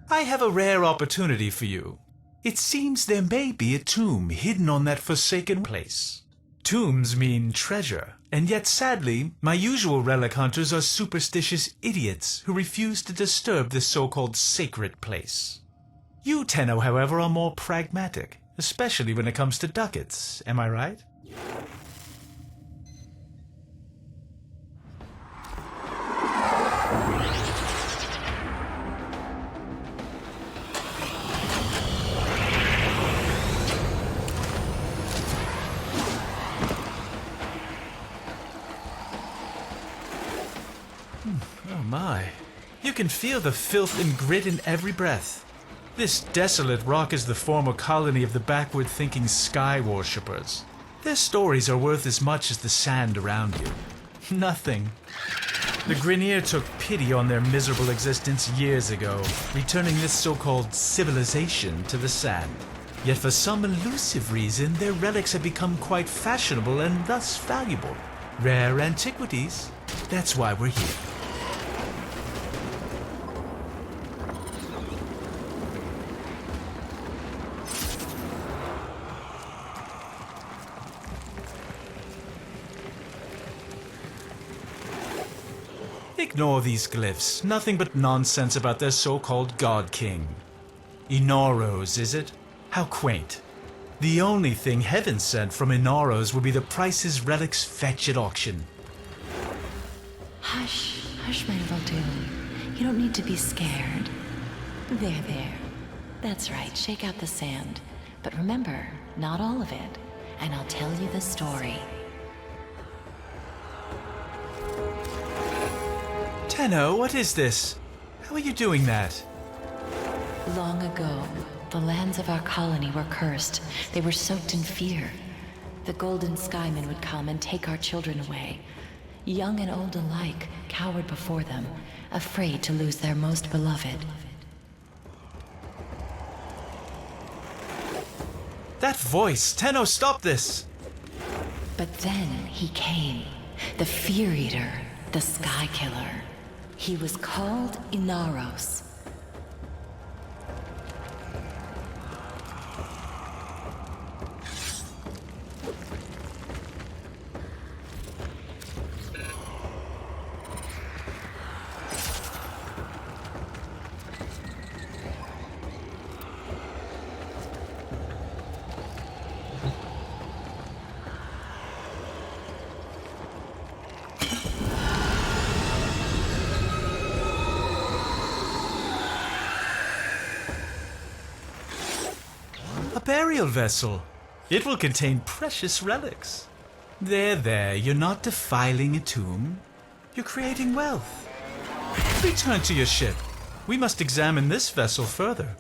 I have a rare opportunity for you. It seems there may be a tomb hidden on that forsaken place. Tombs mean treasure, and yet sadly, my usual relic hunters are superstitious idiots who refuse to disturb this so-called sacred place. You, Tenno, however, are more pragmatic, especially when it comes to ducats, am I right? Oh my. You can feel the filth and grit in every breath. This desolate rock is the former colony of the backward-thinking sky worshippers. Their stories are worth as much as the sand around you. Nothing. The Grineer took pity on their miserable existence years ago, returning this so-called civilization to the sand. Yet for some elusive reason, their relics have become quite fashionable and thus valuable. Rare antiquities. That's why we're here. Ignore these glyphs. Nothing but nonsense about their so-called God King. Inaros, is it? How quaint. The only thing heaven sent from Inaros will be the prices relics fetch at auction. Hush, hush, my little Doom. You don't need to be scared. There. That's right, shake out the sand. But remember, not all of it. And I'll tell you the story. Tenno, what is this? How are you doing that? Long ago, the lands of our colony were cursed. They were soaked in fear. The Golden Skymen would come and take our children away. Young and old alike cowered before them, afraid to lose their most beloved. That voice! Tenno, stop this! But then he came, the Fear Eater, the Sky Killer. He was called Inaros. Burial vessel. It will contain precious relics. There, you're not defiling a tomb. You're creating wealth. Return to your ship. We must examine this vessel further.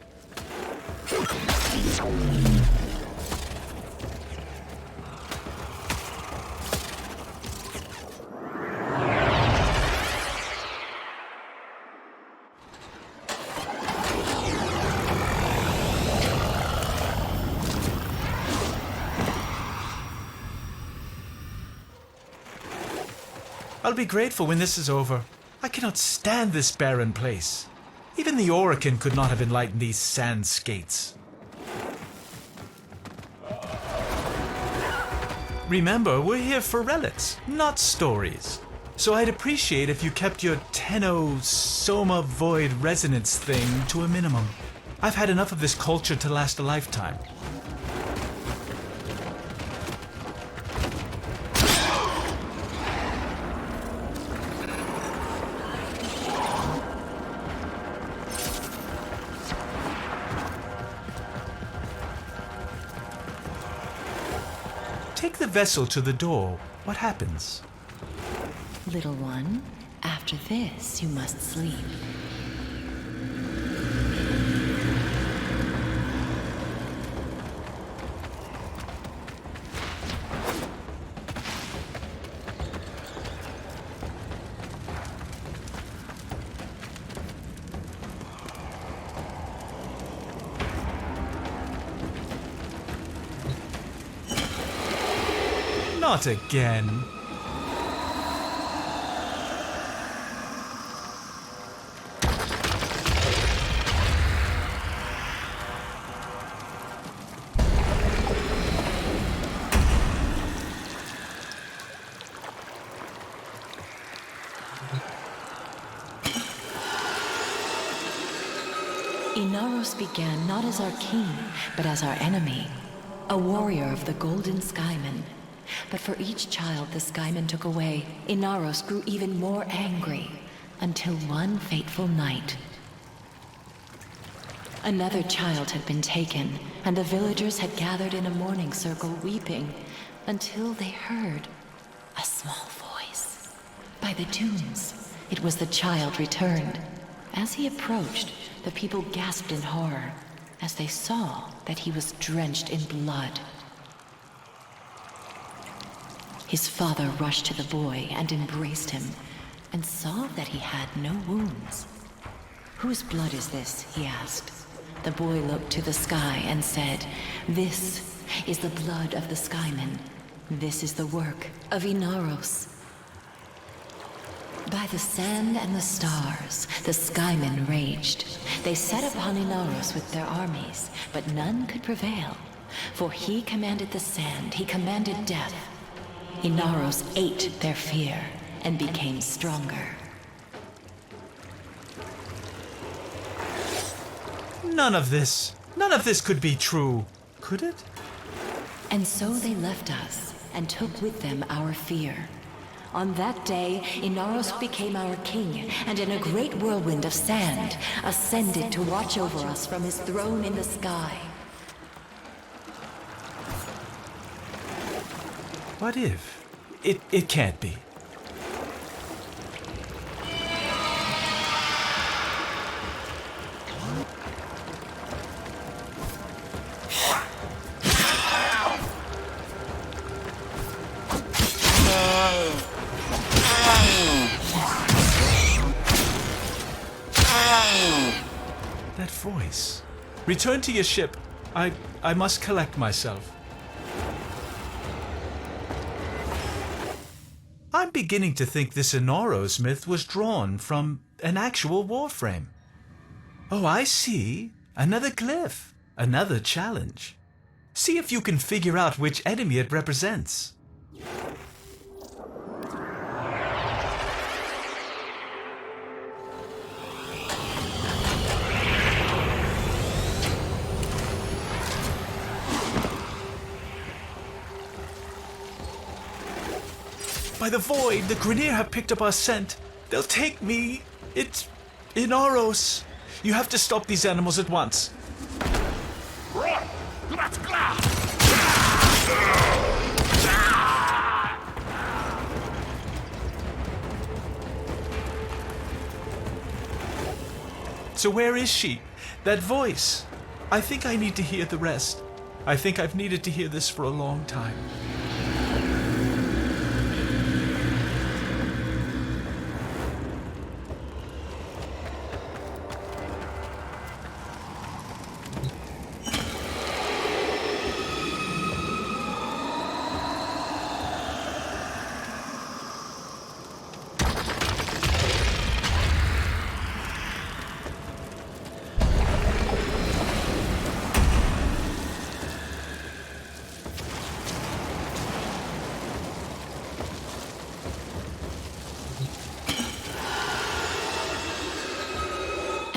I'll be grateful when this is over. I cannot stand this barren place. Even the Orokin could not have enlightened these sand skates. Remember, we're here for relics, not stories. So I'd appreciate if you kept your Tenno Soma Void Resonance thing to a minimum. I've had enough of this culture to last a lifetime. Take the vessel to the door. What happens? Little one, after this you must sleep. Not again. Inaros began not as our king, but as our enemy, a warrior of the Golden Skymen. But for each child the Skymen took away, Inaros grew even more angry, until one fateful night. Another child had been taken, and the villagers had gathered in a mourning circle weeping, until they heard a small voice. By the dunes, it was the child returned. As he approached, the people gasped in horror as they saw that he was drenched in blood. His father rushed to the boy and embraced him, and saw that he had no wounds. "Whose blood is this?" he asked. The boy looked to the sky and said, "This is the blood of the Skymen. This is the work of Inaros." By the sand and the stars, the Skymen raged. They set upon Inaros with their armies, but none could prevail. For he commanded the sand, he commanded death. Inaros ate their fear and became stronger. None of this could be true, could it? And so they left us and took with them our fear. On that day, Inaros became our king, and in a great whirlwind of sand, ascended to watch over us from his throne in the sky. What if? It can't be. That voice. Return to your ship. I must collect myself. I'm beginning to think this Inaros myth was drawn from an actual Warframe. Oh, I see. Another glyph. Another challenge. See if you can figure out which enemy it represents. By the void, the Grineer have picked up our scent. They'll take me. It's Inaros. You have to stop these animals at once. So where is she? That voice. I think I need to hear the rest. I think I've needed to hear this for a long time.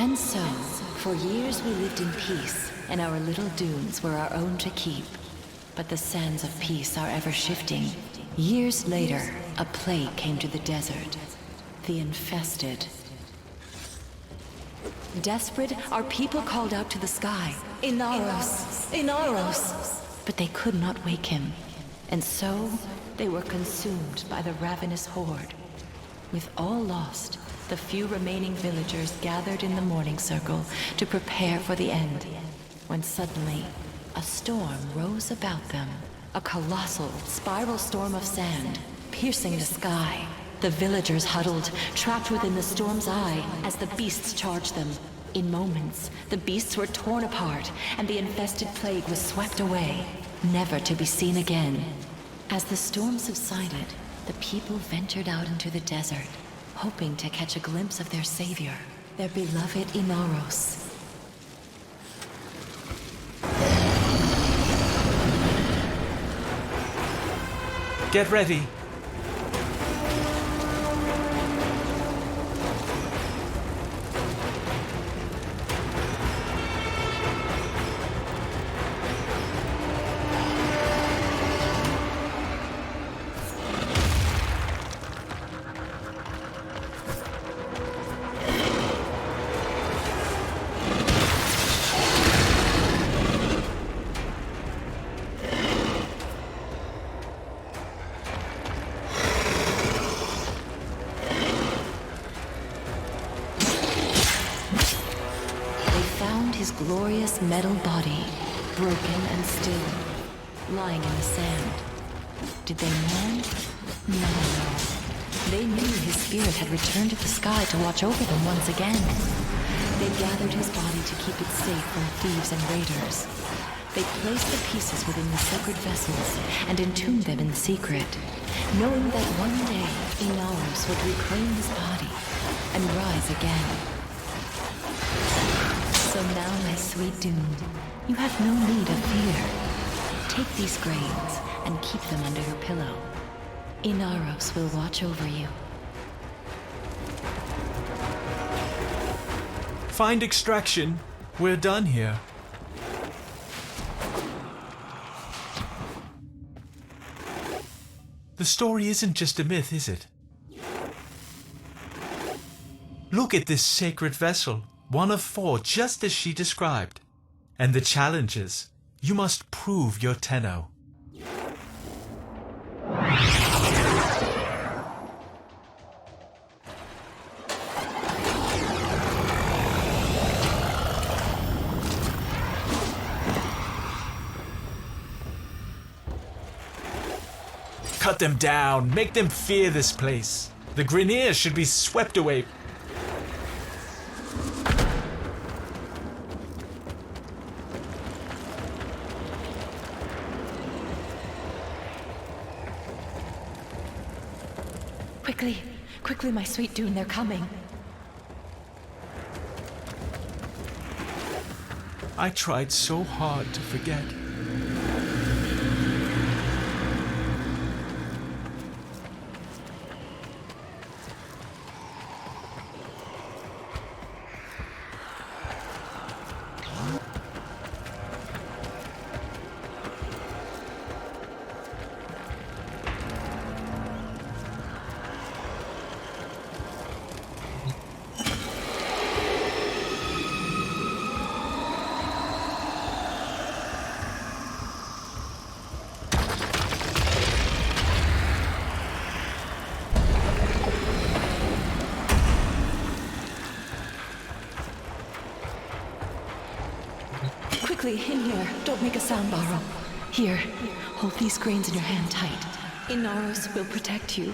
And so, for years we lived in peace, and our little dunes were our own to keep. But the sands of peace are ever shifting. Years later, a plague came to the desert. The infested. Desperate, our people called out to the sky, "Inaros! Inaros!" But they could not wake him. And so, they were consumed by the ravenous horde. With all lost, the few remaining villagers gathered in the mourning circle to prepare for the end, when suddenly a storm rose about them. A colossal spiral storm of sand, piercing the sky. The villagers huddled, trapped within the storm's eye as the beasts charged them. In moments, the beasts were torn apart and the infested plague was swept away, never to be seen again. As the storm subsided, the people ventured out into the desert, hoping to catch a glimpse of their savior, their beloved Inaros. Get ready. his glorious metal body, broken and still, lying in the sand. Did they mourn? No. They knew his spirit had returned to the sky to watch over them once again. They gathered his body to keep it safe from thieves and raiders. They placed the pieces within the sacred vessels and entombed them in secret, knowing that one day Inaros would reclaim his body and rise again. So now, my sweet Dune, you have no need of fear. Take these grains and keep them under your pillow. Inaros will watch over you. Find extraction. We're done here. The story isn't just a myth, is it? Look at this sacred vessel, one of 4, just as she described. And the challenge is, you must prove your Tenno. Cut them down, make them fear this place. The Grineer should be swept away. Quickly, quickly, my sweet Dune, they're coming. I tried so hard to forget. Quickly, in here. Don't make a sound, Barrow. Here, hold these grains in your hand tight. Inaros will protect you.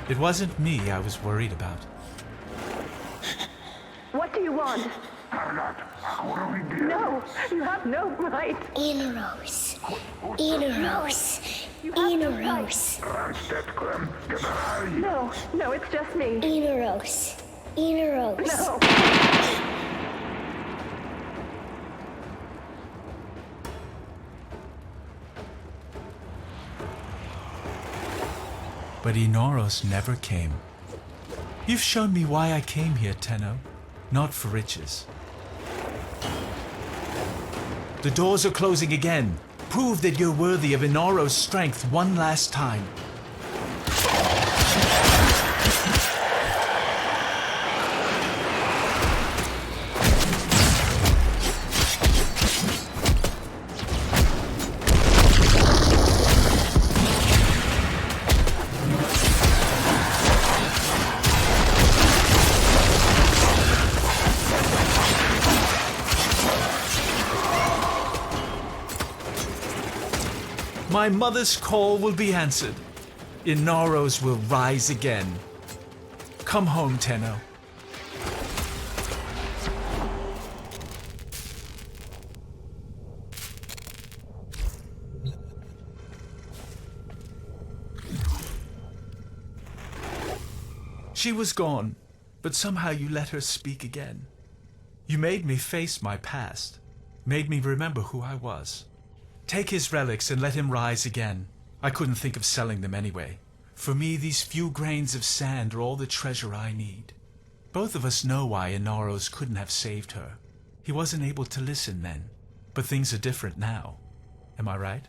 It wasn't me I was worried about. What do you want? No, you have no right. Inaros. Inaros. Inaros. No, it's just me. Inaros. Inaros. No. But Inaros never came. You've shown me why I came here, Tenno. Not for riches. The doors are closing again. Prove that you're worthy of Inaros' strength one last time. My mother's call will be answered. Inaros will rise again. Come home, Tenno. She was gone, but somehow you let her speak again. You made me face my past, made me remember who I was. Take his relics and let him rise again. I couldn't think of selling them anyway. For me, these few grains of sand are all the treasure I need. Both of us know why Inaros couldn't have saved her. He wasn't able to listen then. But things are different now. Am I right?